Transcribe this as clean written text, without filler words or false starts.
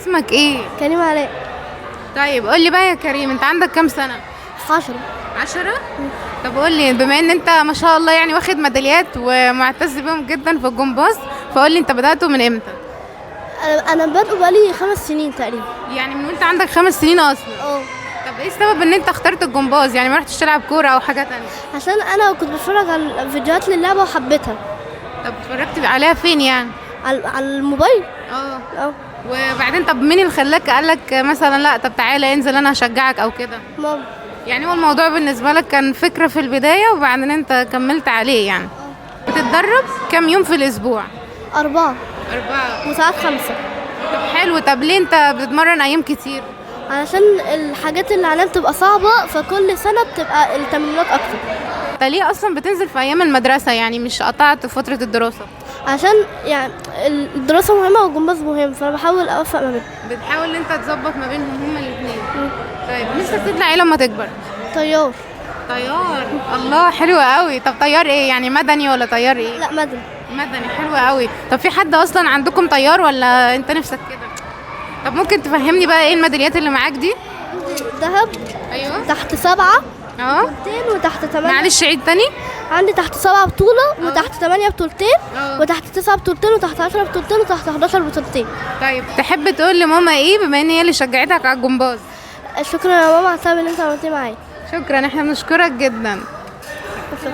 اسمك ايه؟ كريم علاء. طيب قول لي بقى يا كريم، انت عندك كام سنة؟ 10. 10. طب قول لي، بما ان انت ما شاء الله يعني واخد ميداليات ومعتز بيهم جدا في الجمباز، فقول لي انت بدأته من امتى؟ انا بادئه بقالي 5 سنين تقريبا. يعني من وانت عندك 5 سنين اصلا؟ اه. طب ايه السبب ان انت اخترت الجمباز؟ يعني ما رحتش تلعب كورة او حاجة تانية؟ عشان انا كنت بتفرج على فيديوهات للعبه وحبيتها. طب اتفرجت عليها فين يعني؟ على الموبايل. اه. اه. وبعدين طب مين اللي خلاك قالك مثلا لا طب تعالى انزل انا هشجعك او كده؟ ماما. يعني هو الموضوع بالنسبة لك كان فكرة في البداية وبعدين انت كملت عليه يعني. بتتدرب كام يوم في الاسبوع؟ 4 4. وساعات 5. طب حلو، طب ليه انت بتتمرن ايام كتير؟ علشان الحاجات اللي علينا بتبقى صعبه، فكل سنه بتبقى التمرينات اكتر. انت ليه اصلا بتنزل في ايام المدرسة؟ يعني مش قطعت فترة الدراسة؟ عشان يعني الدراسه مهمه والجمباز مهم، فانا بحاول اوفق ما بينهم. بتحاول ان انت تظبط ما بينهم هما الاثنين. طيب نفسك تطلع ايه لما تكبر؟ طيار. طيار. الله، حلو قوي. طب طيار ايه يعني، مدني ولا طيار ايه؟ لا، مدني. مدني، حلو قوي. طب في حد اصلا عندكم طيار ولا انت نفسك كده؟ طب ممكن تفهمني بقى ايه الميداليات اللي معاك دي؟ عندي ذهب. ايوه. تحت 7 اه. بطولتين، وتحت 8. معلش عيد تاني. عندي تحت 7 بطولة، وتحت 8 بطولتين، اه. وتحت 9 بطولتين، وتحت 10 بطولتين، وتحت 11 بطولتين. طيب تحب تقول لماما ايه بما ان هي اللي شجعتك على الجمباز؟ شكرا يا ماما على التعب اللي انت عملتيه معايا. شكرا، احنا بنشكرك جدا. شكرا.